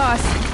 boss.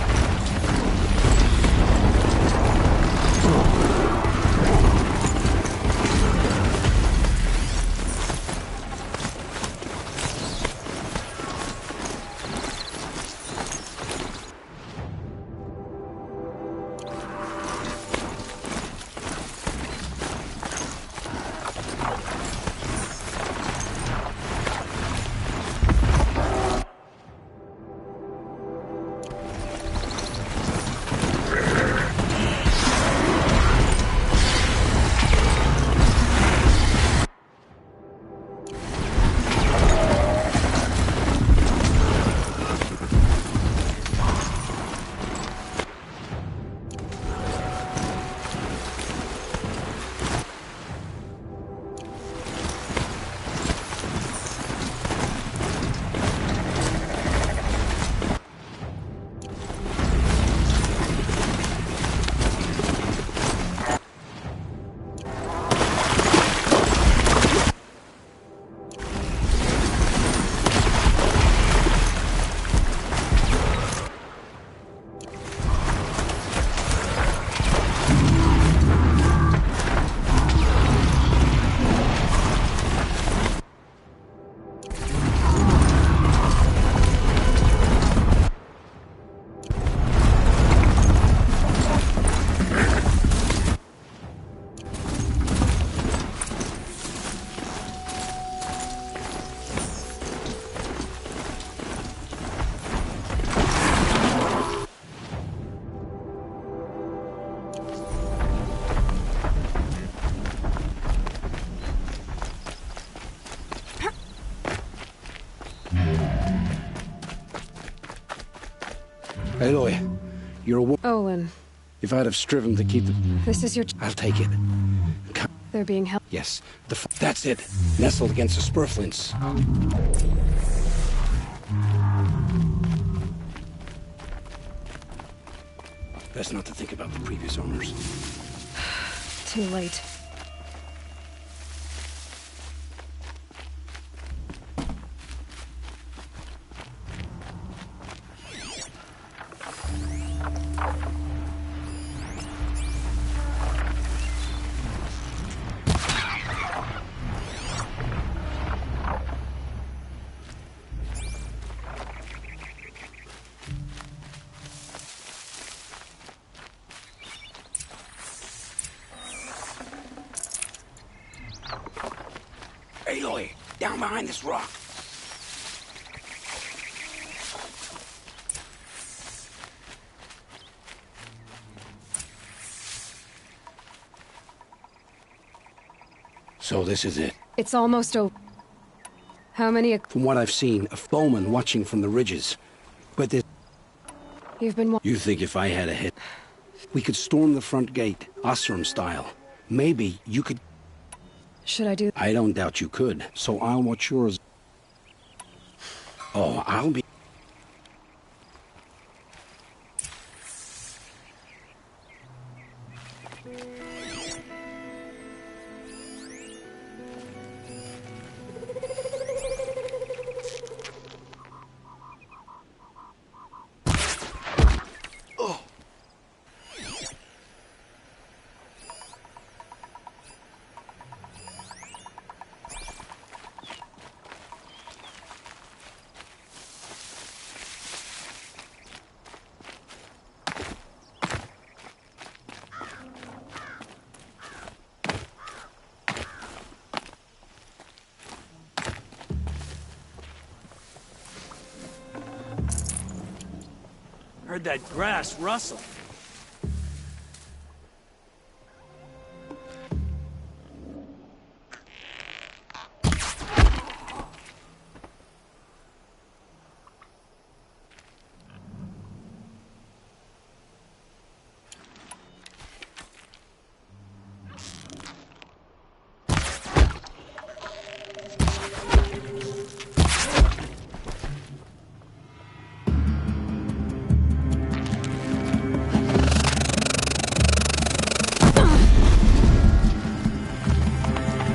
Aloy, you're a woman. Olin, If I'd have striven to keep the... this is your... I'll take it. They're being held... Yes, that's it. Nestled against the spurflints. Best not to think about the previous owners. Too late. Aloy, down behind this rock. So this is it. It's almost over. How many... From what I've seen, a foeman watching from the ridges. But this... You've been... You think if I had a hit, we could storm the front gate, Osram style. Maybe you could... Should I do... I don't doubt you could, so I'll watch yours. Oh, I'll be... Heard that grass rustle.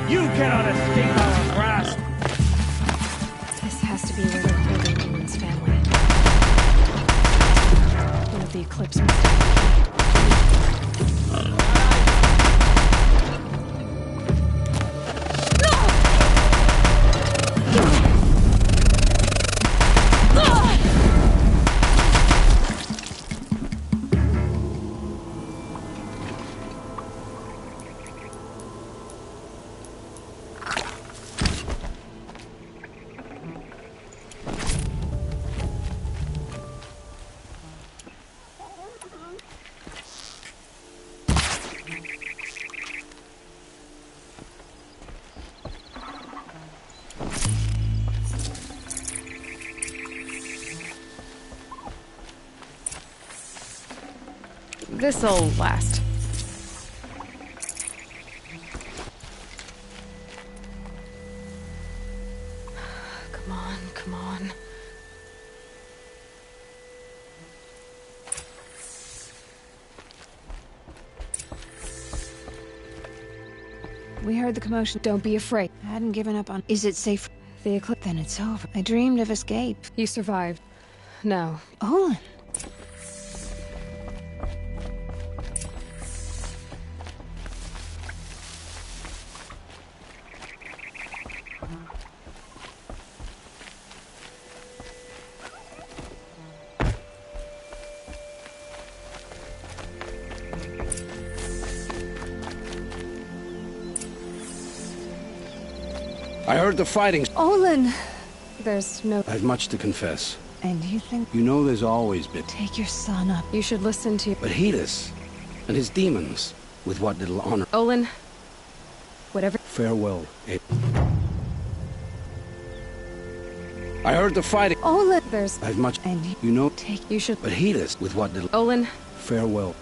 You cannot escape our grasp! This has to be where they're holding Olin's family. the eclipse must have. This'll last. Come on, come on. We heard the commotion. Don't be afraid. I hadn't given up on... Is it safe? The eclipse. Then it's over. I dreamed of escape. You survived. Now, Olin! I heard the fighting. Olin! there's no... I have much to confess. And you think... You know there's always been. Take your son up. You should listen to... But Hedus and his demons, with what little honor. Olin. Whatever... Farewell, Abe. I heard the fighting. Olin! There's... I have much... And You know... take... You should... But Hedus, with what little... Olin. Farewell.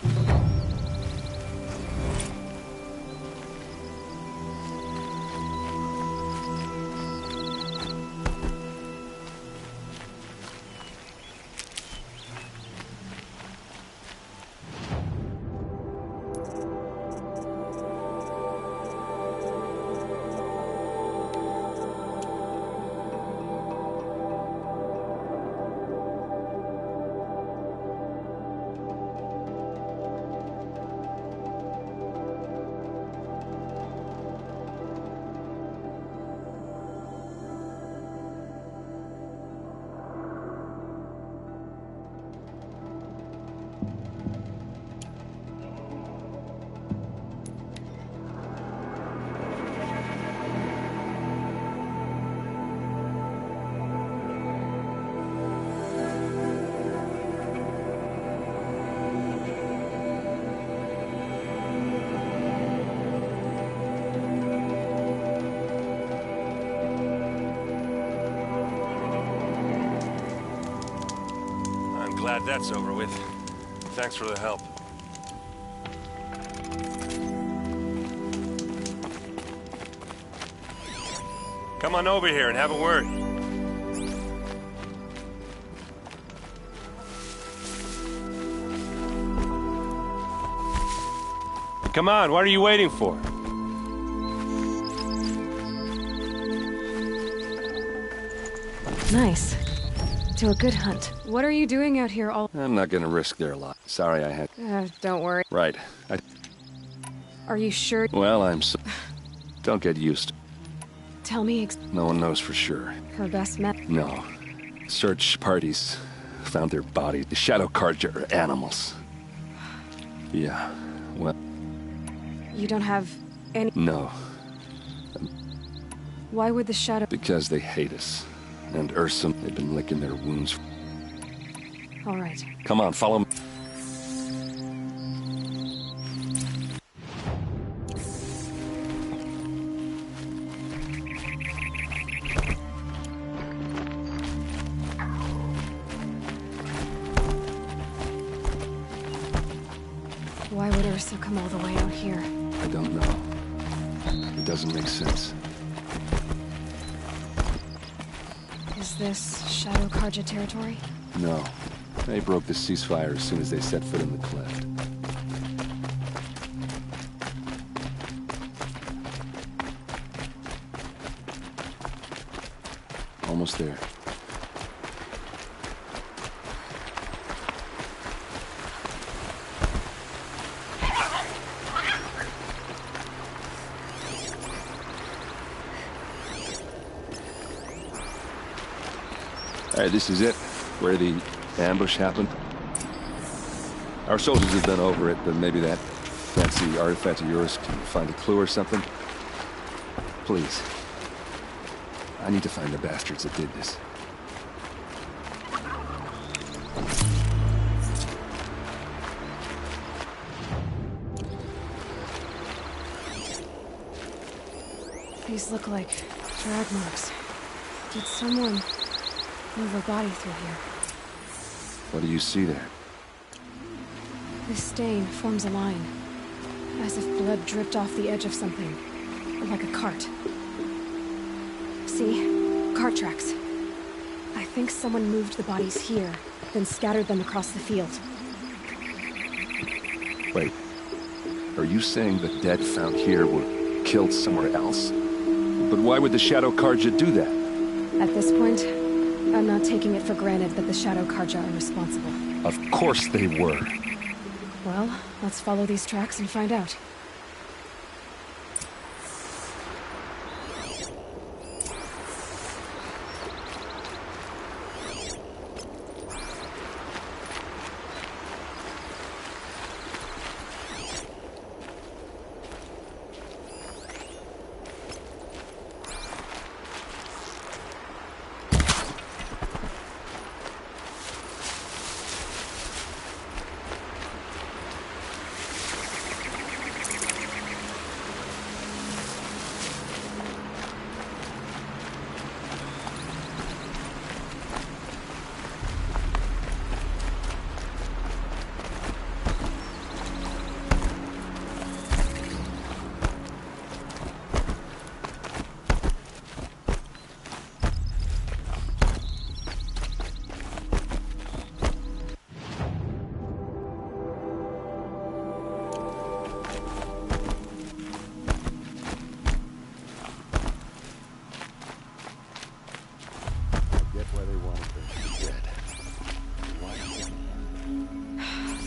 Glad that's over with. Thanks for the help. Come on over here and have a word. Come on, what are you waiting for? Nice. To a good hunt. What are you doing out here all... I'm not gonna risk their life. Sorry I had... don't worry. Right. Are you sure? Well, I'm so... Don't get used. Tell me No one knows for sure. her best man. No. Search parties found their body. The shadow cards are animals. Yeah, well... You don't have any... No, Why would the shadow... because they hate us. And Ursum, they've been licking their wounds. All right. Come on, follow me. Why would Ursa come all the way out here? I don't know. It doesn't make sense. Is this Shadow Karja territory? No. They broke the ceasefire as soon as they set foot in the cleft. Almost there. Alright, this is it. Where the ambush happened. Our soldiers have been over it, but maybe that fancy artifact of yours can find a clue or something. Please. I need to find the bastards that did this. These look like drag marks. Did someone move a body through here? What do you see there? This stain forms a line, as if blood dripped off the edge of something, like a cart. See? Cart tracks. I think someone moved the bodies here, then scattered them across the field. Wait. Are you saying the dead found here were killed somewhere else? But why would the Shadow Karja do that? At this point, I'm not taking it for granted that the Shadow Karja are responsible. Of course they were. Well, let's follow these tracks and find out.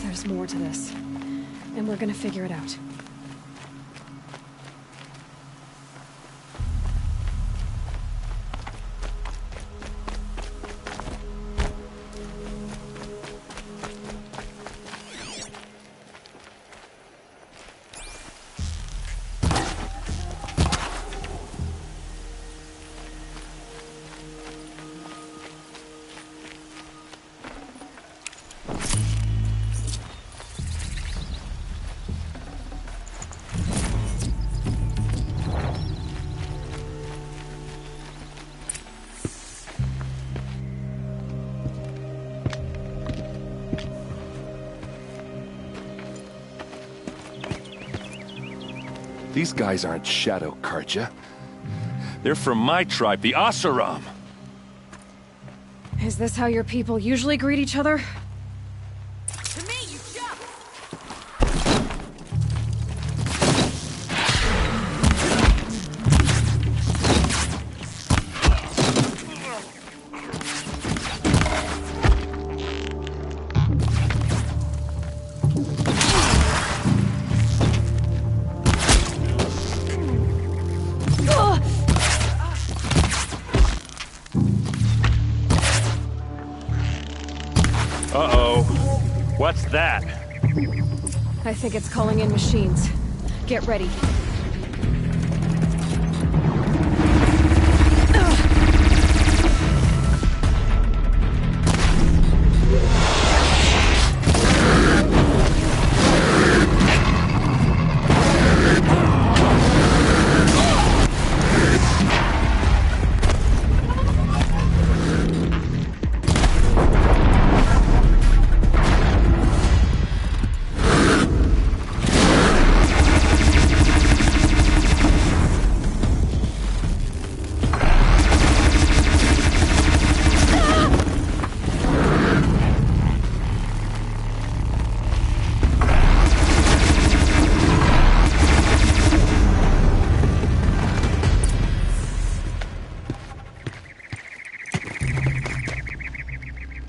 There's more to this, and we're gonna figure it out. These guys aren't Shadow Karja. They're from my tribe, the Asaram. Is this how your people usually greet each other? To me, you jump! Uh-oh. What's that? I think it's calling in machines. Get ready.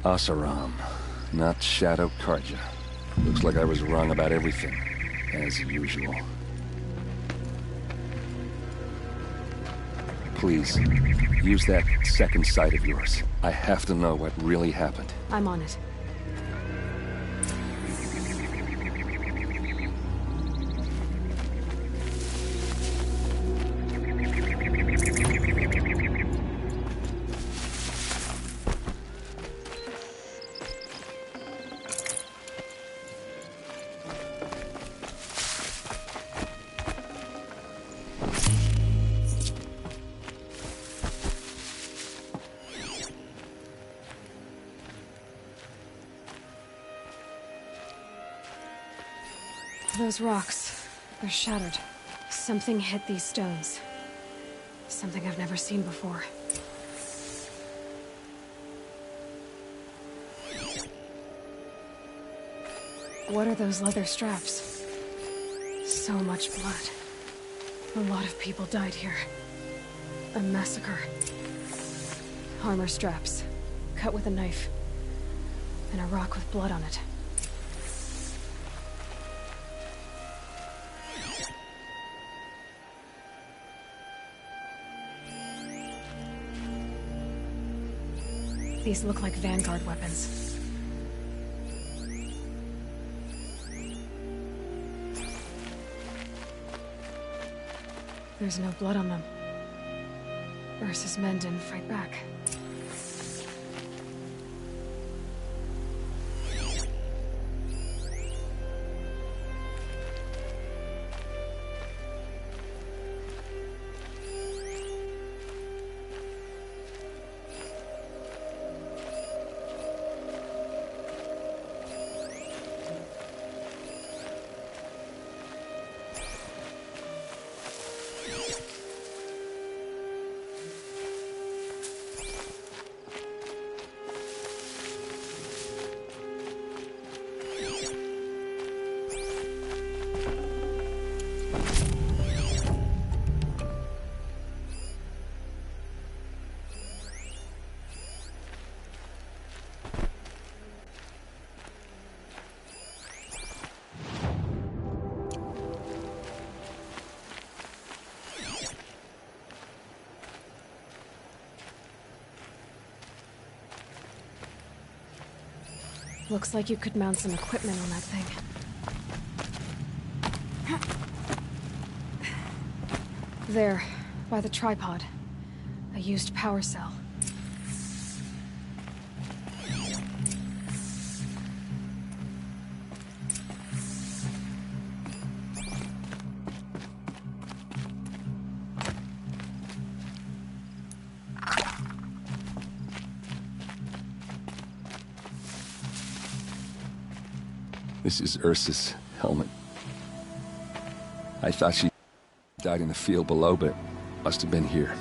Asaram, not Shadow Karja. Looks like I was wrong about everything, as usual. Please, use that second sight of yours. I have to know what really happened. I'm on it. Those rocks, they're shattered. Something hit these stones. Something I've never seen before. What are those leather straps? So much blood. A lot of people died here. A massacre. Armor straps, cut with a knife. And a rock with blood on it. These look like Vanguard weapons. There's no blood on them. Ursa's men didn't fight back. Looks like you could mount some equipment on that thing. There, by the tripod. A used power cell. This is Ursa's helmet. I thought she died in the field below, but must have been here.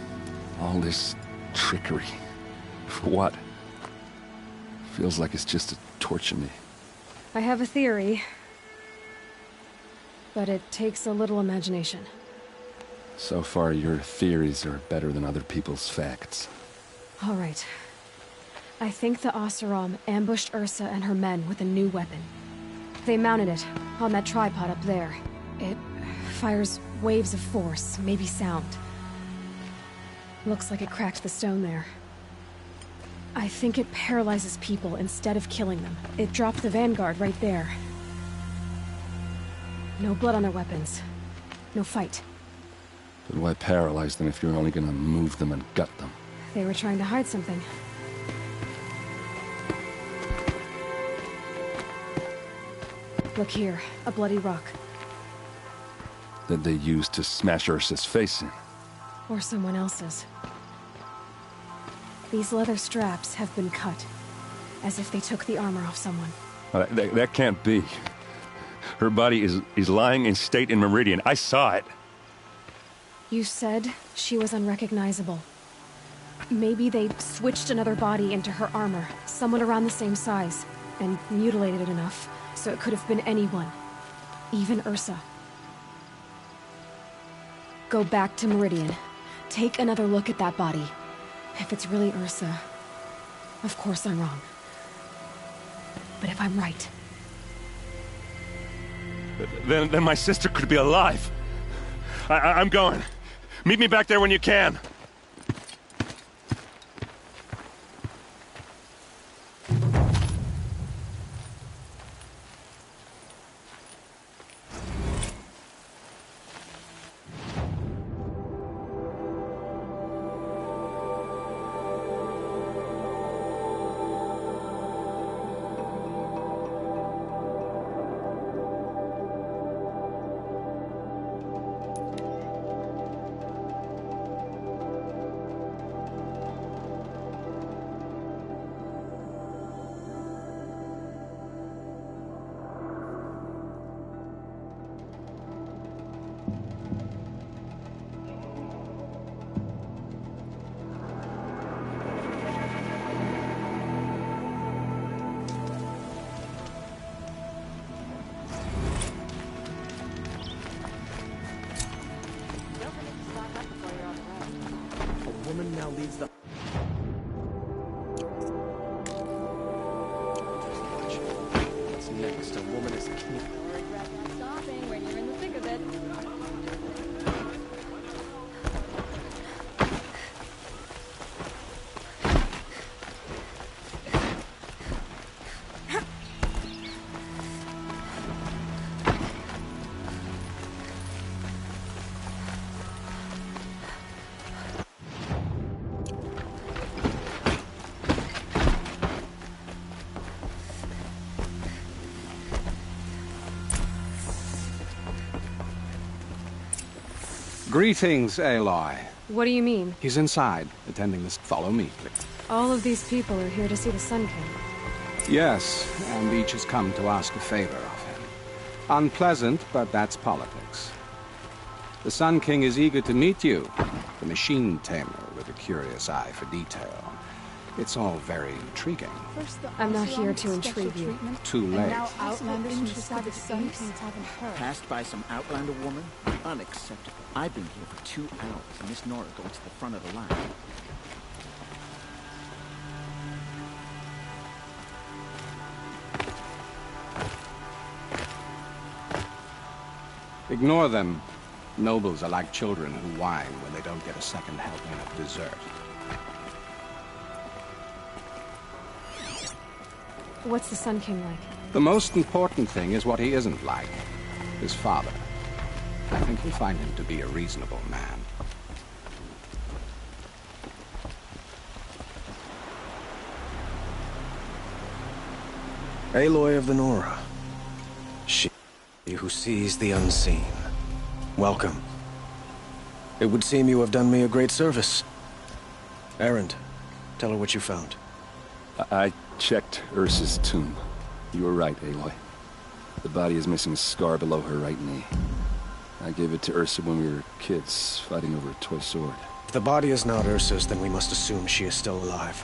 All this trickery. For what? Feels like it's just to torture me. I have a theory. But it takes a little imagination. So far, your theories are better than other people's facts. All right. I think the Oseram ambushed Ursa and her men with a new weapon. They mounted it on that tripod up there. It fires waves of force, maybe sound. Looks like it cracked the stone there. I think it paralyzes people instead of killing them. It dropped the Vanguard right there. No blood on their weapons. No fight. But why paralyze them if you're only gonna move them and gut them? They were trying to hide something. Look here, a bloody rock. That they used to smash Ursa's face in. Or someone else's. These leather straps have been cut, as if they took the armor off someone. That can't be. Her body is lying in state in Meridian. I saw it. You said she was unrecognizable. Maybe they switched another body into her armor, someone around the same size, and mutilated it enough so it could have been anyone. Even Ursa. Go back to Meridian. Take another look at that body. If it's really Ursa, of course I'm wrong. But if I'm right... Then my sister could be alive. I'm going. Meet me back there when you can. woman now leads the... What's next? A woman is king. Don't regret stopping when you're in the thick of it. Greetings, Aloy. What do you mean? He's inside, attending this. Follow me, please. All of these people are here to see the Sun King. Yes, and each has come to ask a favor of him. Unpleasant, but that's politics. The Sun King is eager to meet you, the machine tamer with a curious eye for detail. It's all very intriguing. I'm not here to intrigue you. Too late. Outlanders from the side of Phoenix haven't heard. Passed by some Outlander woman? Unacceptable. I've been here for 2 hours, and Miss Nora going to the front of the line. Ignore them. Nobles are like children who whine when they don't get a second helping of dessert. What's the Sun King like? The most important thing is what he isn't like. His father. I think you'll find him to be a reasonable man. Aloy of the Nora. She who sees the unseen. Welcome. It would seem you have done me a great service. Erend, tell her what you found. I checked Ursa's tomb. You were right, Aloy. The body is missing a scar below her right knee. I gave it to Ursa when we were kids, fighting over a toy sword. If the body is not Ursa's, then we must assume she is still alive.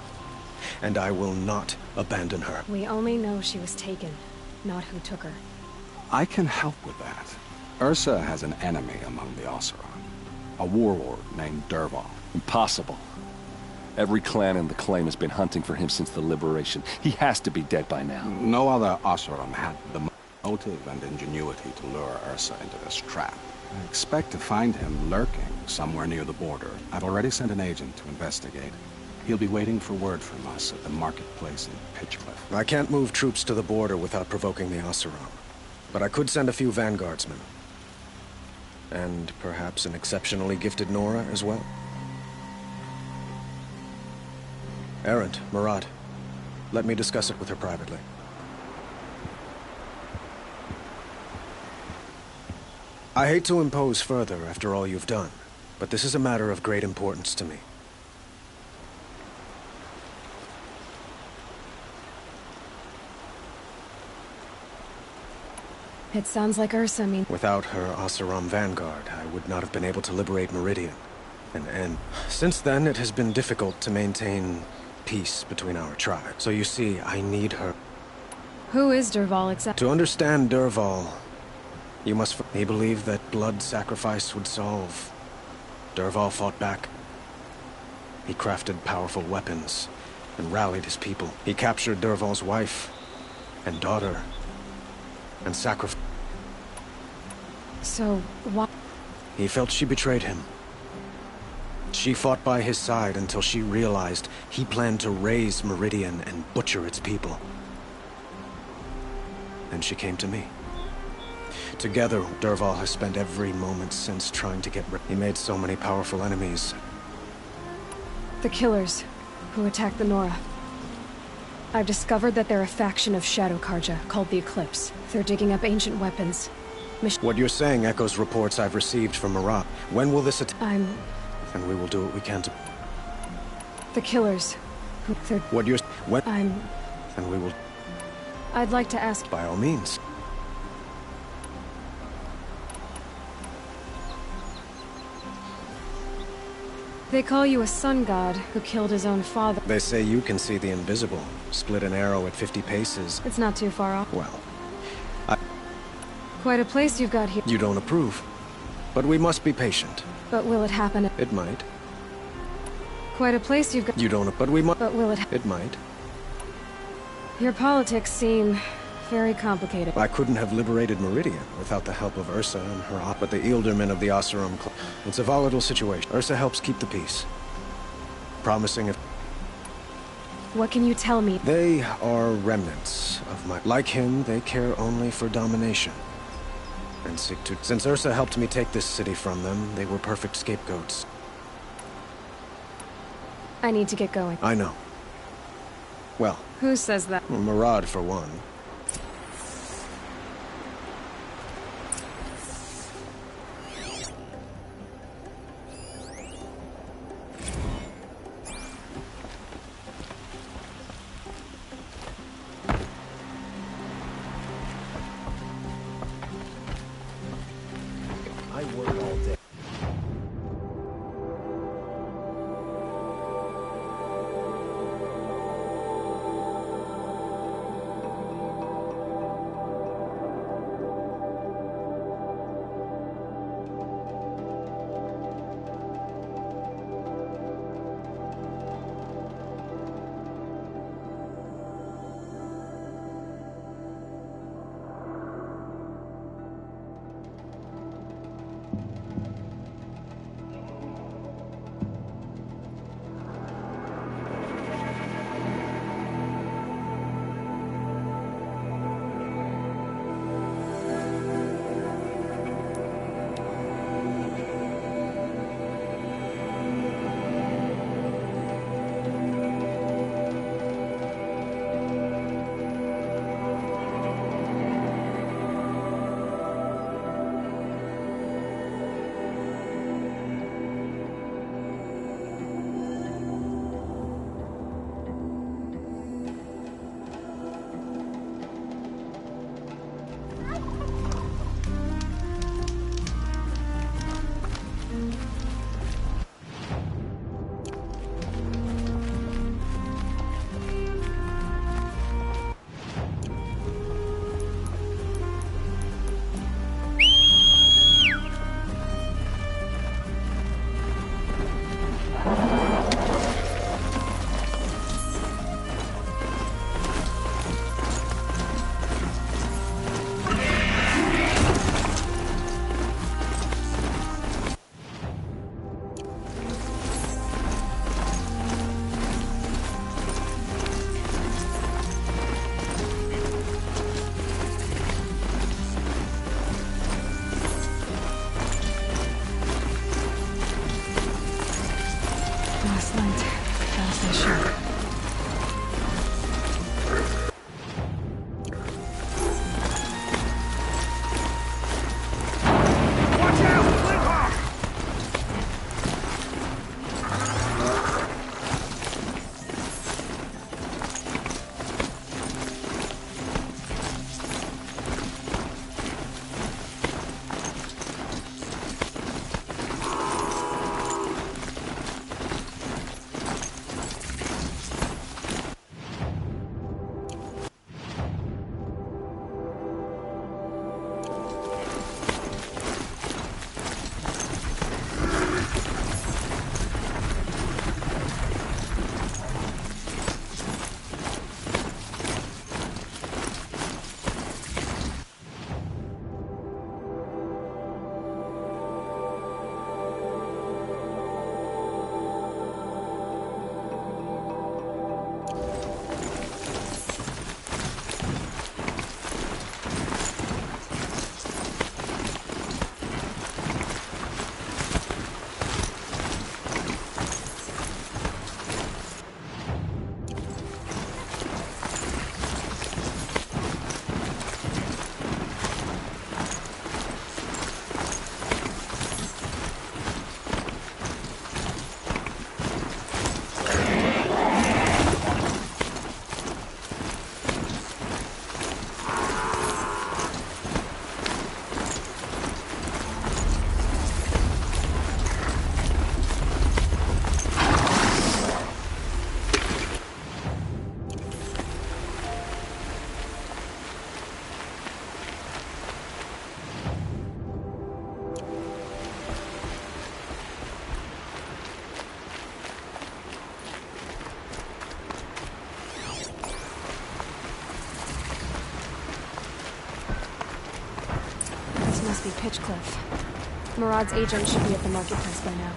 And I will not abandon her. We only know she was taken, not who took her. I can help with that. Ursa has an enemy among the Oseram. A warlord named Dervahl. Impossible. Every clan in the claim has been hunting for him since the liberation. He has to be dead by now. No other Oseram had the motive and ingenuity to lure Ursa into this trap. I expect to find him lurking somewhere near the border. I've already sent an agent to investigate. He'll be waiting for word from us at the marketplace in Pitchcliff. I can't move troops to the border without provoking the Oseram. But I could send a few vanguardsmen. And perhaps an exceptionally gifted Nora as well. Erend, Marat, let me discuss it with her privately. I hate to impose further after all you've done, but this is a matter of great importance to me. It sounds like Ursa means... Without her Oseram vanguard, I would not have been able to liberate Meridian. And since then, it has been difficult to maintain peace between our tribes. So you see, I need her. Who is Dervahl exactly? To understand Dervahl, you must... He believed that blood sacrifice would solve. Dervahl fought back. He crafted powerful weapons and rallied his people. He captured Dervahl's wife and daughter and sacrificed. So, why? He felt she betrayed him. She fought by his side until she realized he planned to raise Meridian and butcher its people. Then she came to me. Together, Dervahl has spent every moment since trying to get rid. He made so many powerful enemies. The killers, who attacked the Nora. I've discovered that they're a faction of Shadow Karja, called the Eclipse. They're digging up ancient weapons. What you're saying echoes reports I've received from Marat. When will this I'm... And we will do what we can to... The killers, who... What you're... When... I'm... And we will... I'd like to ask... By all means. They call you a sun god who killed his own father. They say you can see the invisible. Split an arrow at 50 paces. It's not too far off. Well, Quite a place you've got here. you don't approve. But we must be patient. But will it happen? It might. Quite a place you've got. You don't, but we might. But will it? It might. Your politics seem very complicated. I couldn't have liberated Meridian without the help of Ursa and her but the Ealdormen of the Oseram. It's a volatile situation. Ursa helps keep the peace, promising if. What can you tell me? They are remnants of my. Like him, they care only for domination. And seek to. Since Ursa helped me take this city from them, they were perfect scapegoats. I need to get going. I know. Well. Who says that? Murad, for one. I work all day. Last night, as they should. be Pitchcliff. Murad's agent should be at the marketplace by now.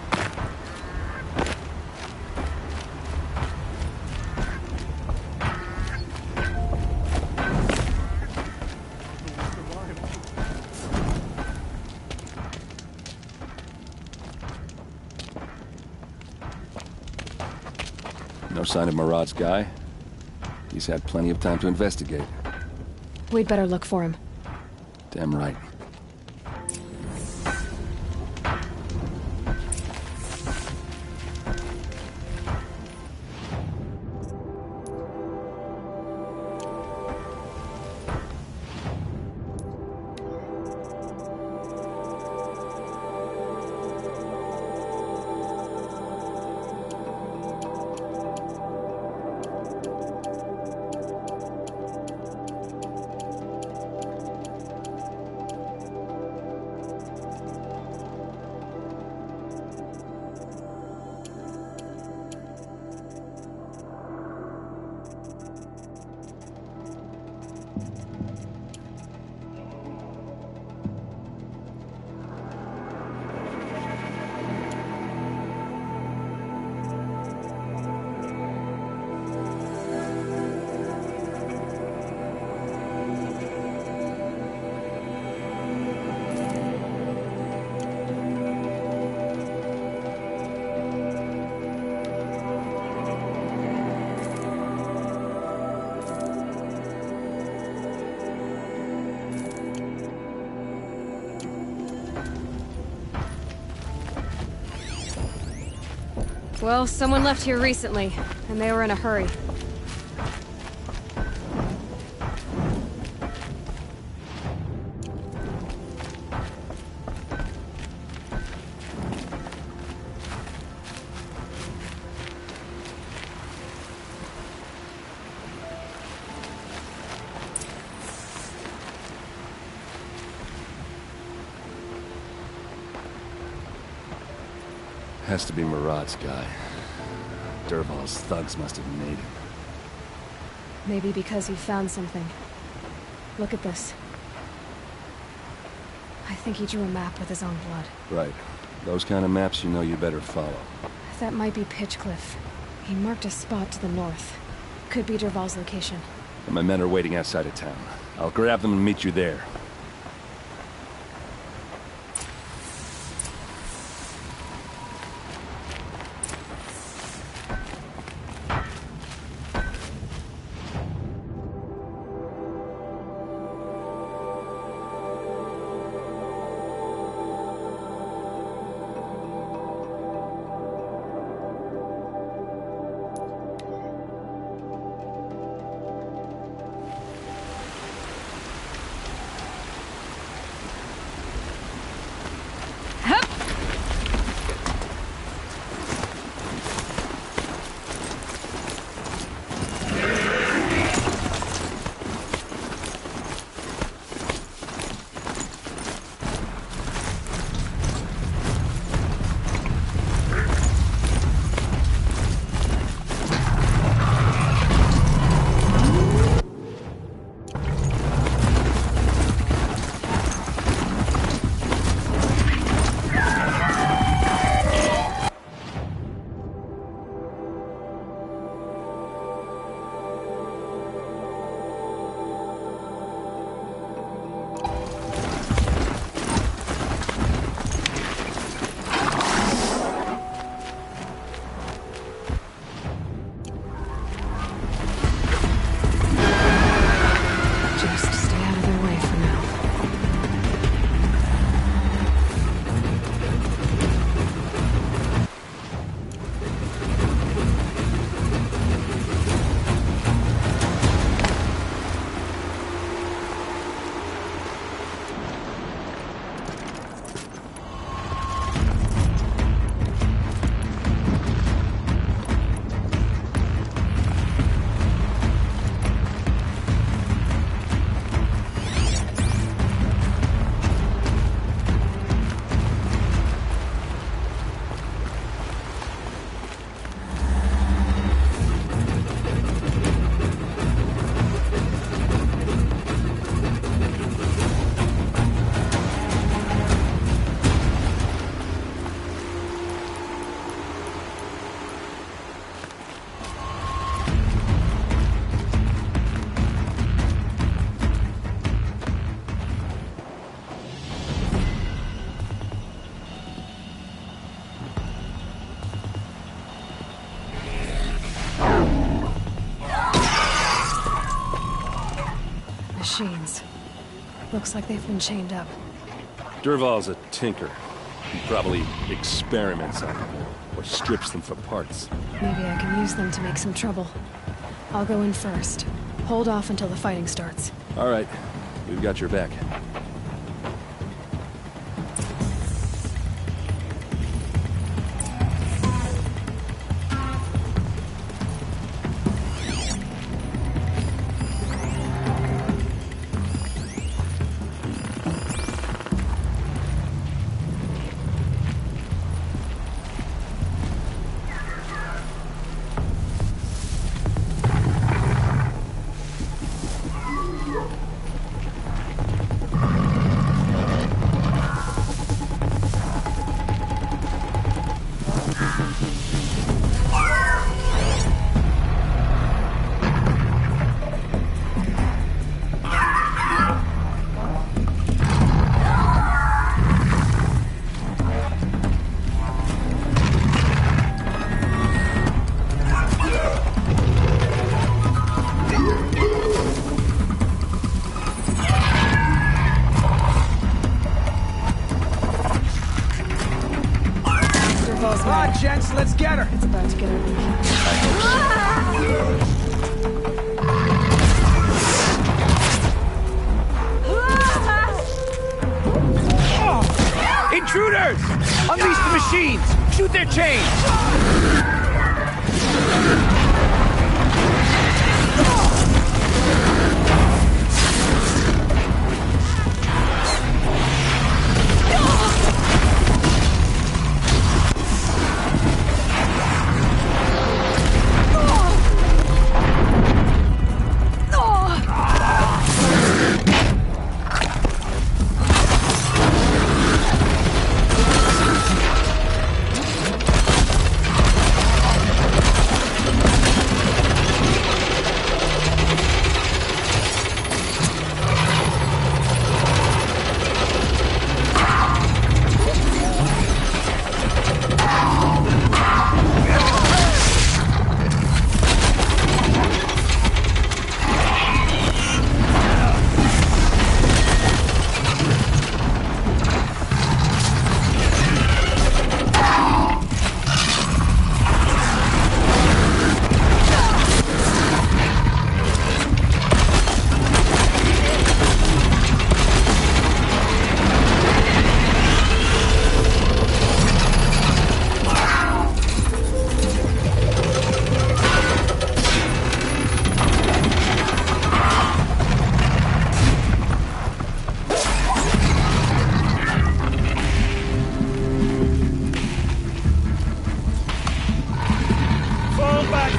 No sign of Murad's guy? He's had plenty of time to investigate. We'd better look for him. Damn right. Well, someone left here recently, and they were in a hurry. Has to be Murad's guy. Dervahl's thugs must have made him. Maybe because he found something. Look at this. I think he drew a map with his own blood. Right. Those kind of maps you know you better follow. That might be Pitchcliff. He marked a spot to the north. Could be Dervahl's location. And my men are waiting outside of town. I'll grab them and meet you there. machines. Looks like they've been chained up. Dervahl's a tinker. He probably experiments on them, or strips them for parts. Maybe I can use them to make some trouble. I'll go in first. Hold off until the fighting starts. All right, we've got your back. Come on, gents, let's get her! It's about to get ugly. Intruders! Unleash the machines! Shoot their chains!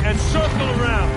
And circle around.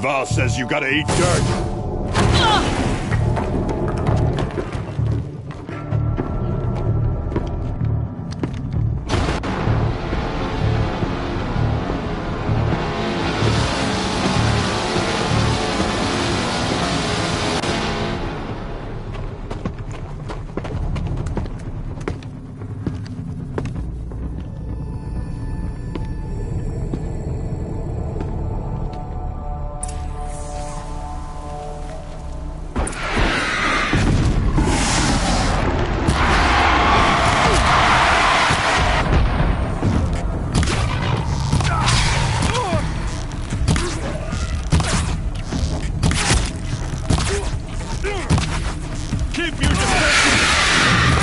Dervahl says you gotta eat dirt.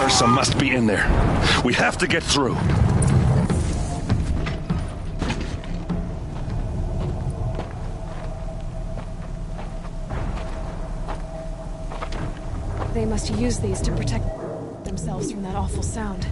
Ursa must be in there. We have to get through. They must use these to protect themselves from that awful sound.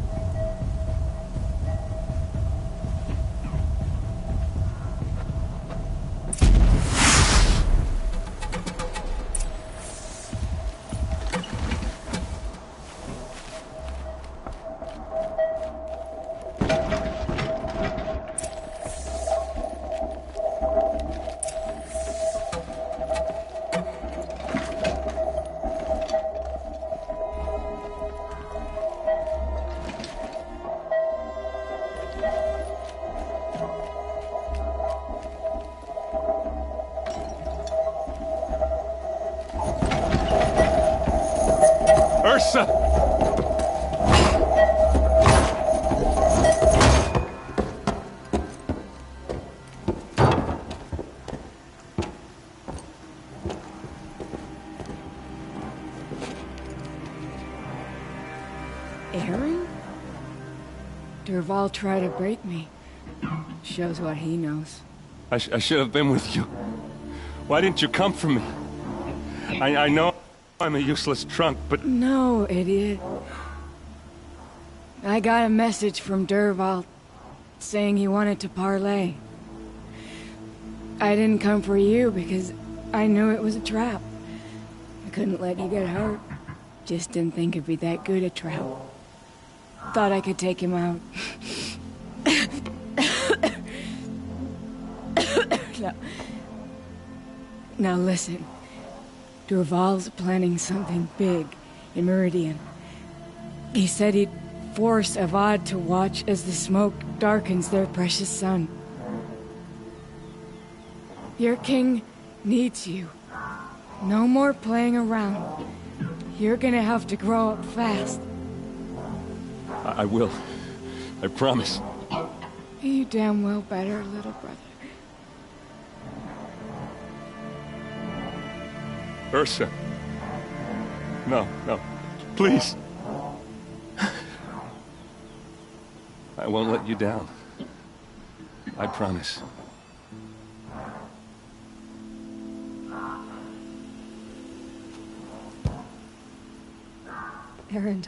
Ursa! Aaron? Dervahl tried to break me. Shows what he knows. I should have been with you. Why didn't you come for me? I know I'm a useless trunk, but... No, idiot. I got a message from Dervahl saying he wanted to parlay. I didn't come for you because I knew it was a trap. I couldn't let you get hurt. Just didn't think it'd be that good a trap. Thought I could take him out. Now listen. Dervahl's planning something big in Meridian. He said he'd force Avad to watch as the smoke darkens their precious sun. Your king needs you. No more playing around. You're gonna have to grow up fast. I will. I promise. You damn well better, little brother. Ursa. No, no. Please. I won't let you down. I promise. Aaron,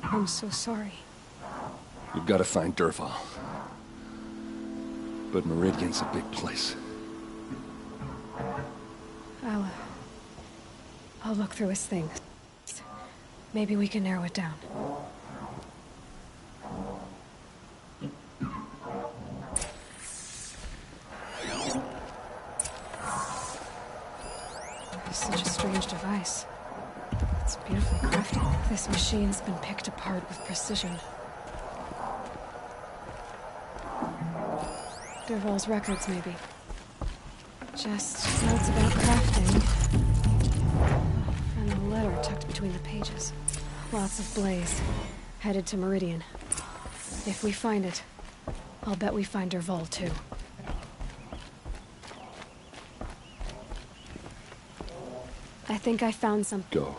I'm so sorry. You've got to find Dervahl. But Meridian's a big place. I'll look through his things. Maybe we can narrow it down. Such a strange device. It's beautifully crafted. This machine's been picked apart with precision. Dervahl's records, maybe. Just notes about crafting. And a letter tucked between the pages. Lots of blaze. Headed to Meridian. If we find it, I'll bet we find Dervahl too. I think I found some. Go.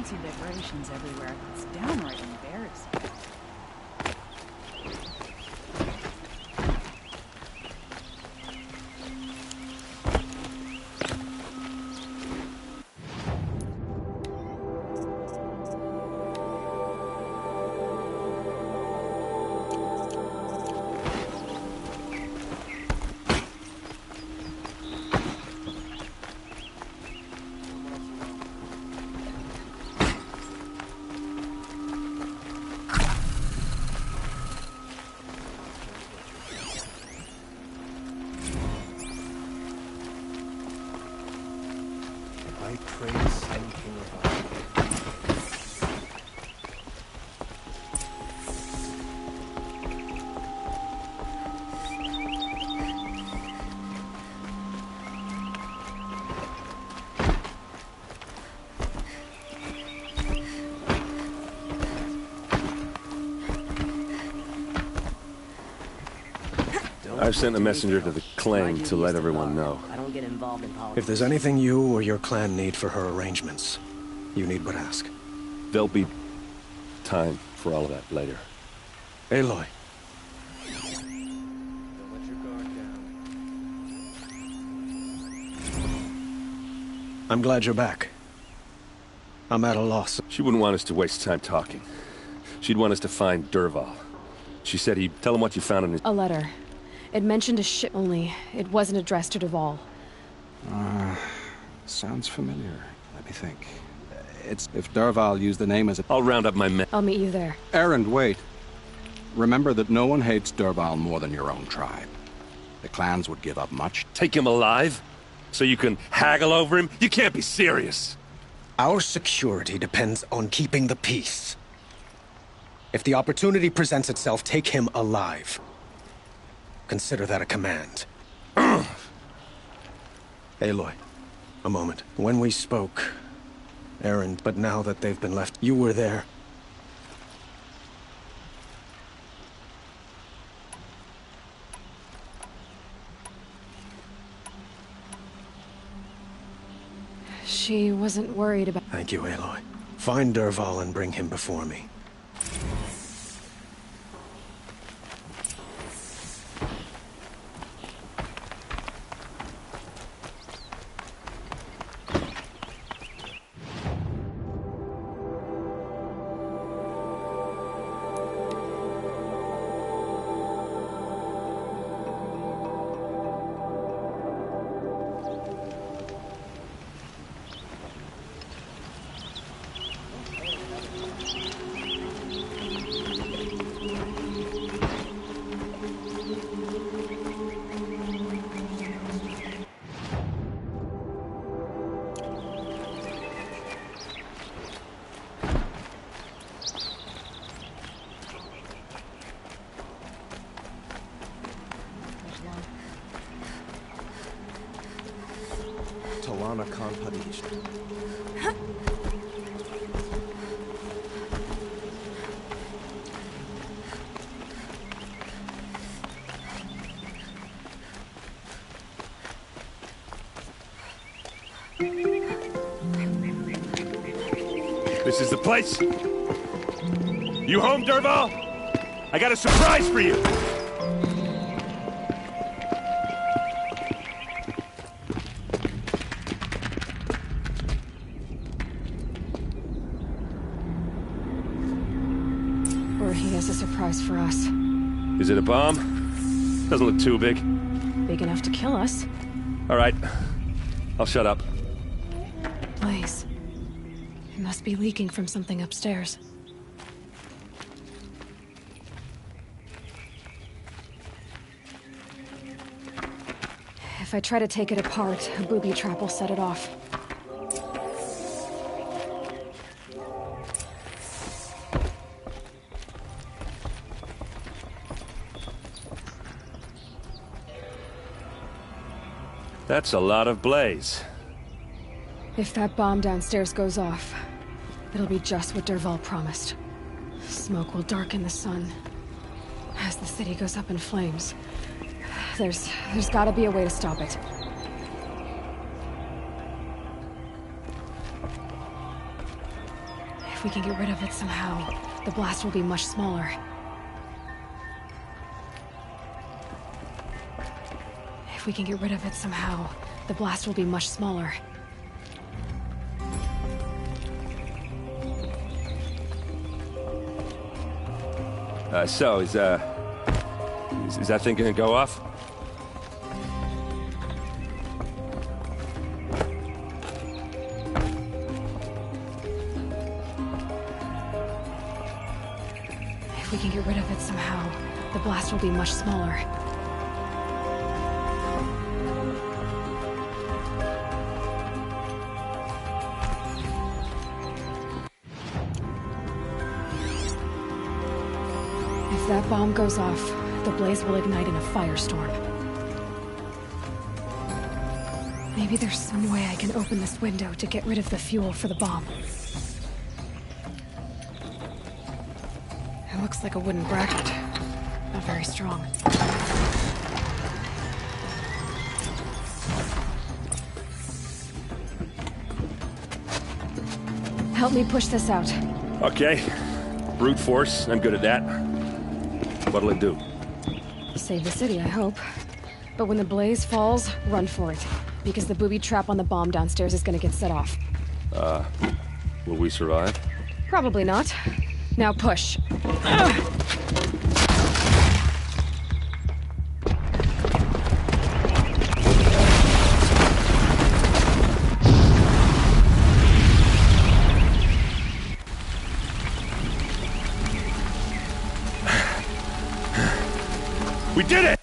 fancy decorations everywhere. It's downright embarrassing. I praise Sun King of Iron. I've sent a messenger to the claim to let everyone know. I don't get involved in politics. If there's anything you or your clan need for her arrangements, you need but ask. There'll be time for all of that later. Aloy. I'm glad you're back. I'm at a loss. She wouldn't want us to waste time talking. She'd want us to find Dervahl. She said he'd tell him what you found in his... A letter. It mentioned a ship only. It wasn't addressed to Dervahl. Sounds familiar. Let me think. It's if Dervahl used the name as a... I'll round up my men. I'll meet you there. Erend, wait. Remember that no one hates Dervahl more than your own tribe. The clans would give up much. Take him alive? So you can haggle over him? You can't be serious. Our security depends on keeping the peace. If the opportunity presents itself, take him alive. Consider that a command. Aloy, a moment. When we spoke, Erend, but now that they've been left, you were there. She wasn't worried about... Thank you, Aloy. Find Dervahl and bring him before me. This is the place? You home, Dervahl? I got a surprise for you! Or he has a surprise for us. Is it a bomb? Doesn't look too big. Big enough to kill us. All right. I'll shut up. Blaze. It must be leaking from something upstairs. If I try to take it apart, a booby trap will set it off. That's a lot of blaze. If that bomb downstairs goes off, it'll be just what Dervahl promised. Smoke will darken the sun. As the city goes up in flames, there's gotta be a way to stop it. If we can get rid of it somehow, the blast will be much smaller. If we can get rid of it somehow, the blast will be much smaller. So, is that thing gonna go off? If we can get rid of it somehow, the blast will be much smaller. If that bomb goes off, the blaze will ignite in a firestorm. Maybe there's some way I can open this window to get rid of the fuel for the bomb. It looks like a wooden bracket. Not very strong. Help me push this out. Okay. Brute force, I'm good at that. What'll it do? Save the city, I hope. But when the blaze falls, run for it. Because the booby trap on the bomb downstairs is gonna get set off. Will we survive? Probably not. Now push. We did it!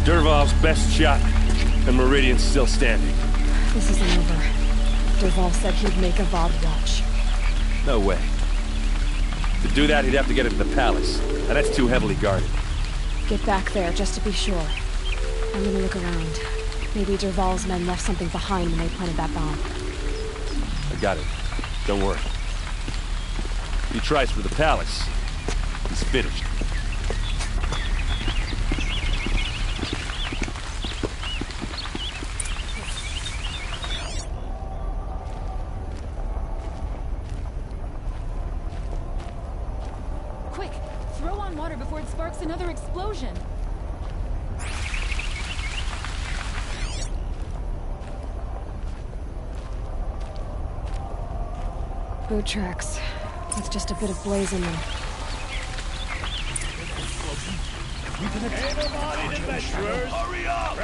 Dervahl's best shot, and Meridian's still standing. This isn't over. Dervahl said he'd make Avad watch. No way. To do that, he'd have to get into the palace, and that's too heavily guarded. Get back there, just to be sure. I'm gonna look around. Maybe Dervahl's men left something behind when they planted that bomb. I got it. Don't worry. If he tries for the palace, he's finished. Quick! Throw on water before it sparks another explosion! Boot tracks. With just a bit of blaze in them. Hurry up!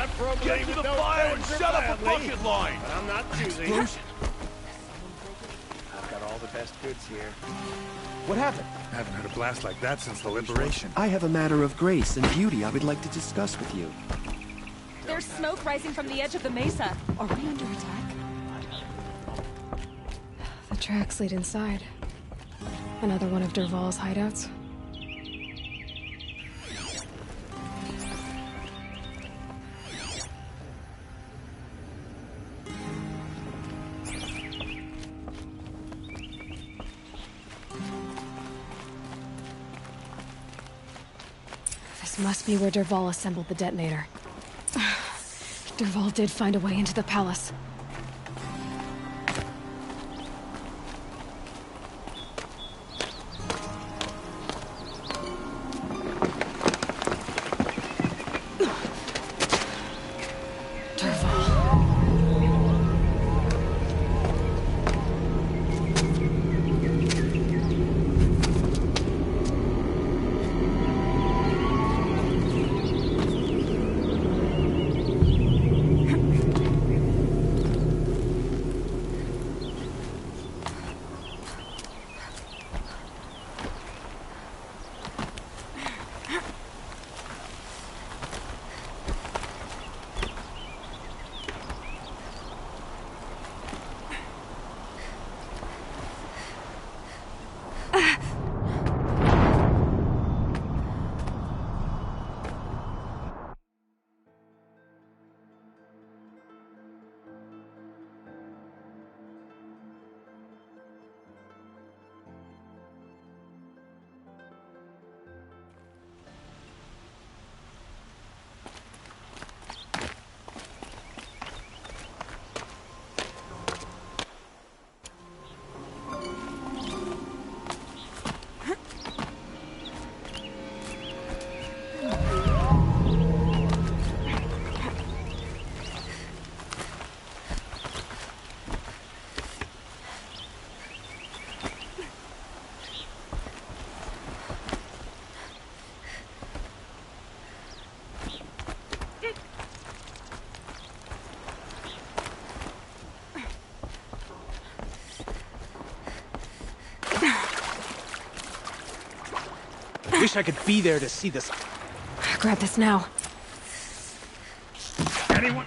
Get to the fire and set up a bucket line! I'm not choosing. I've got all the best goods here. What happened? I haven't had a blast like that since the liberation. I have a matter of grace and beauty I would like to discuss with you. There's smoke rising from the edge of the mesa. Are we under attack? The tracks lead inside. Another one of Dervahl's hideouts. This must be where Dervahl assembled the detonator. Dervahl did find a way into the palace. wish I could be there to see this. Grab this now. Anyone?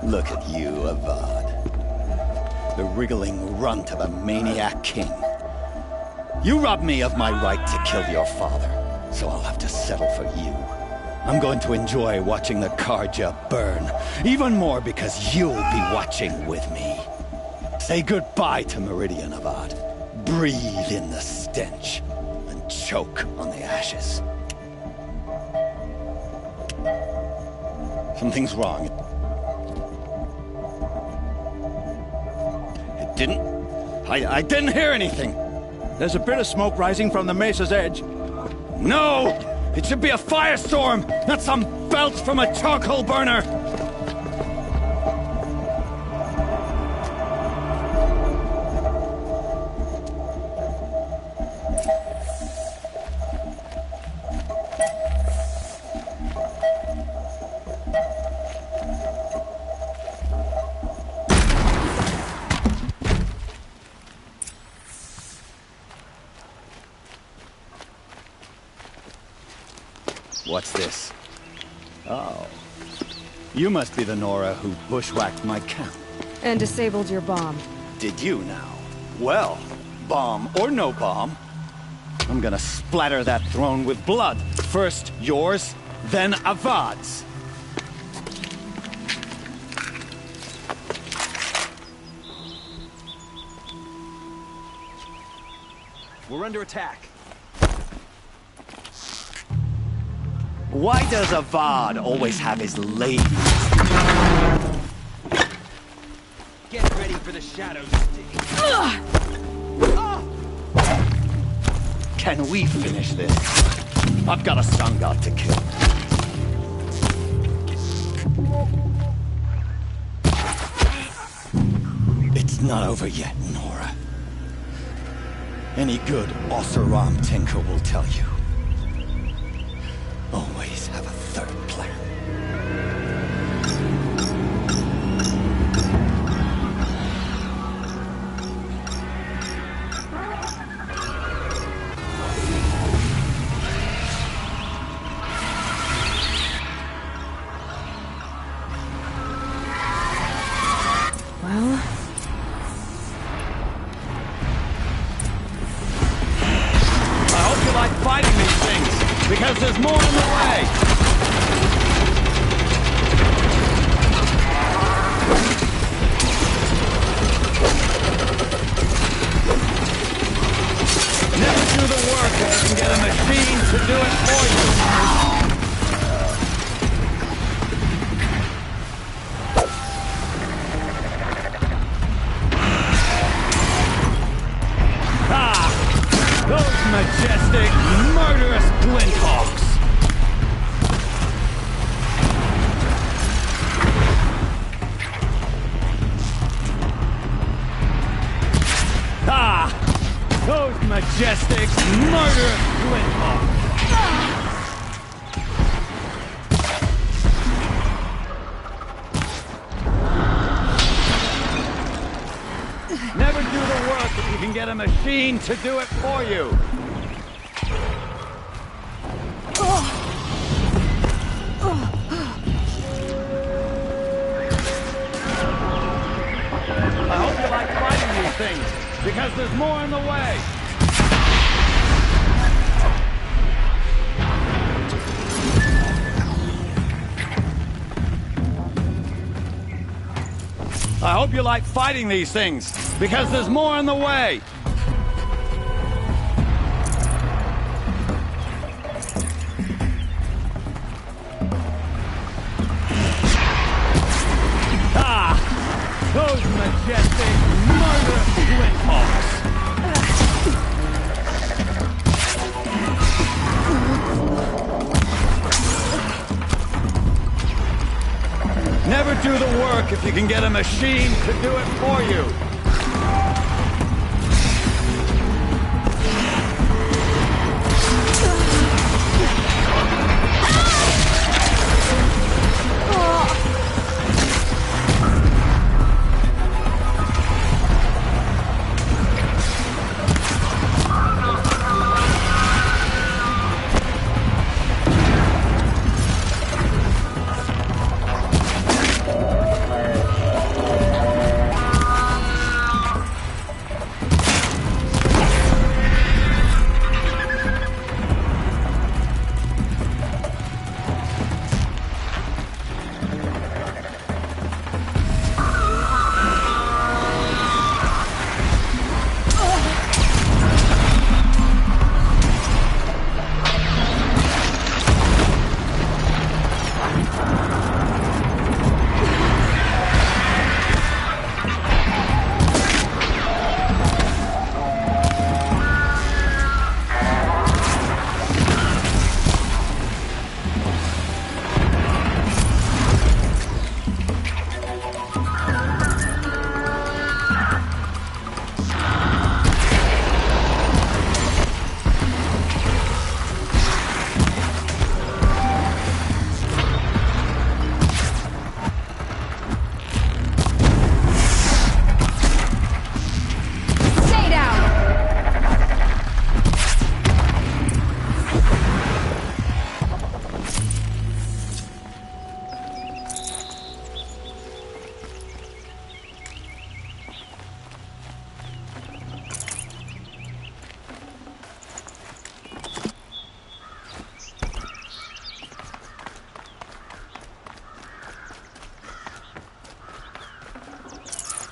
Look at you, Avad. The wriggling runt of a maniac king. You robbed me of my right to kill your father, so I'll have to settle for you. I'm going to enjoy watching the Karja burn, even more because you'll be watching with me. Say goodbye to Meridian, Avad. Breathe in the stench, and choke on the ashes. Something's wrong. I didn't hear anything. There's a bit of smoke rising from the mesa's edge. No! It should be a firestorm, not some belch from a charcoal burner! What's this? Oh. You must be the Nora who bushwhacked my camp. And disabled your bomb. Did you now? Well, bomb or no bomb, I'm gonna splatter that throne with blood. First yours, then Avad's. We're under attack. Why does Avad always have his ladies? Get ready for the shadows, Can we finish this? I've got a sun god to kill. It's not over yet, Nora. Any good Oseram tinker will tell you. Always have a third plan. Well... I hope you like fighting these things, because there's more in the way! Never do the work if you can get a machine to do it for you! Those majestic, murderous glinthawks! Those majestic, murderous glinthawks! Never do the work if you can get a machine to do it for you! I hope you like fighting these things, because there's more in the way! I hope you like fighting these things, because there's more on the way. Ah! Those majestic, murderous flinthawks! Never do the work if you can get a machine to do it for you.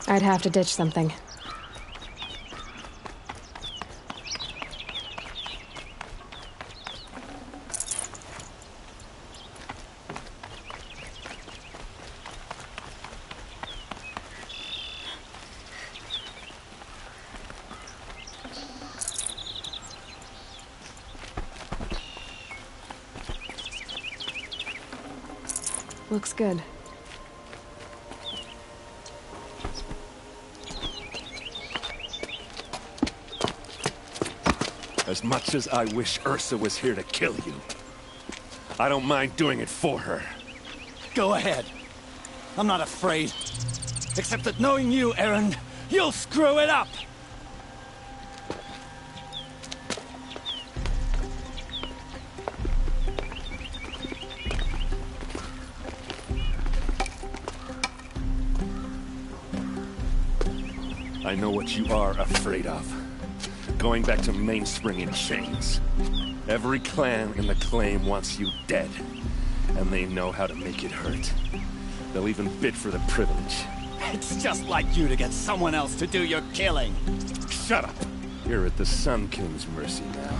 I'd have to ditch something. Looks good. As much as I wish Ursa was here to kill you, I don't mind doing it for her. Go ahead. I'm not afraid. Except that knowing you, Aaron, you'll screw it up! I know what you are afraid of. Going back to Mainspring in chains. Every clan in the claim wants you dead. And they know how to make it hurt. They'll even bid for the privilege. It's just like you to get someone else to do your killing. Shut up! You're at the Sun King's mercy now.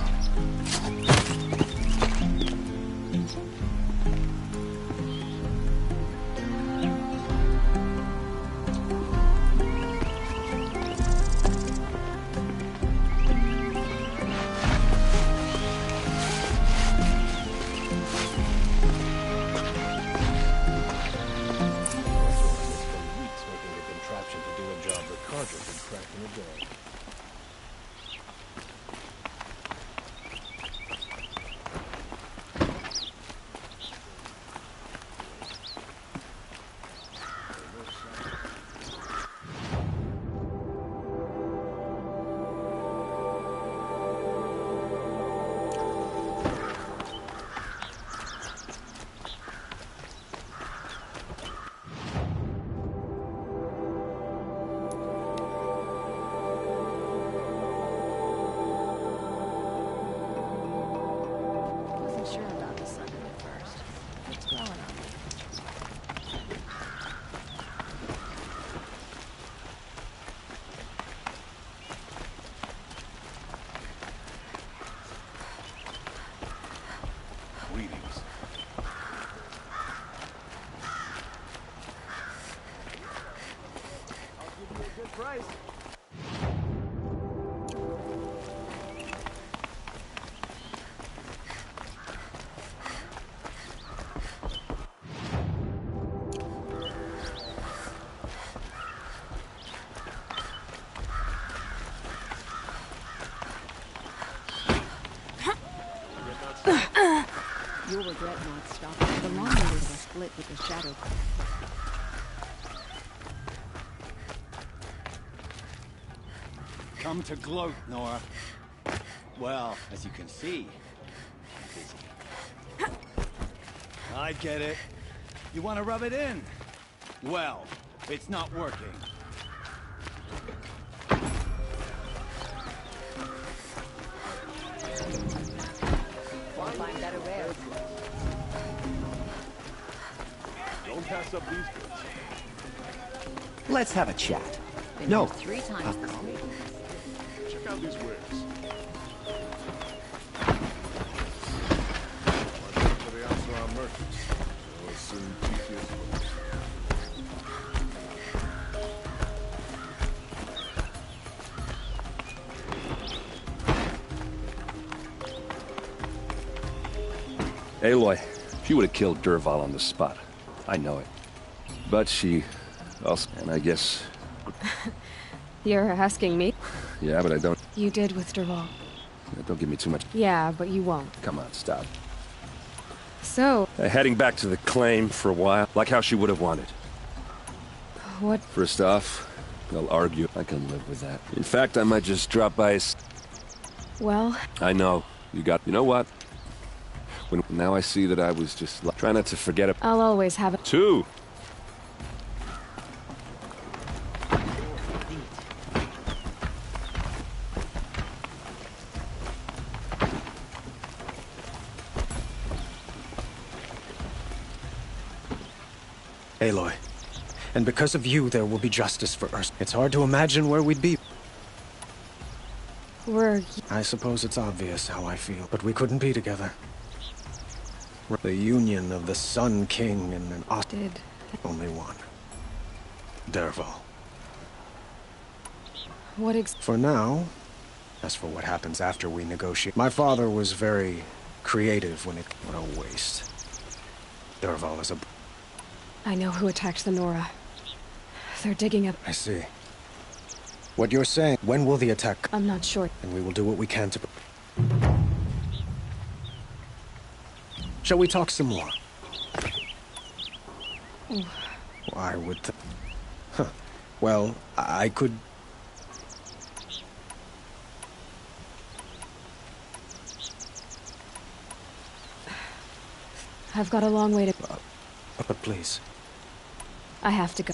You'll regret not stopping. The long way was split with the shadow. Come to gloat, Nora. Well, as you can see, I'm busy. I get it. You want to rub it in? Well, it's not working. Find better ways. Don't pass up these goods. Let's have a chat. Been No. here 3 times this week. Check out these wares. Watch out for the Aslan merchants. They'll soon teach you as well. Aloy, she would have killed Dervahl on the spot. I know it. But she also, and I guess, You're asking me? yeah, but I don't, You did with Dervahl. don't give me too much. Yeah, but you won't. Come on, stop. So, Heading back to the claim for a while, like how she would have wanted. what? First off, they'll argue. I can live with that. In fact, I might just drop by. Well, I know. You know what? Now I see that I was just trying not to forget it. I'll always have it. 2. Aloy. And because of you, there will be justice for Urs. It's hard to imagine where we'd be. I suppose it's obvious how I feel, but we couldn't be together. The union of the Sun King and an Did. Only one. Dervahl. For now, as for what happens after we negotiate, my father was very creative when it... What a waste. Dervahl is a... I know who attacked the Nora. They're digging up. I see. What you're saying, when will the attack... I'm not sure. And we will do what we can to... Shall we talk some more? I would... Huh. Well, I could... I've got a long way to... But please. I have to go.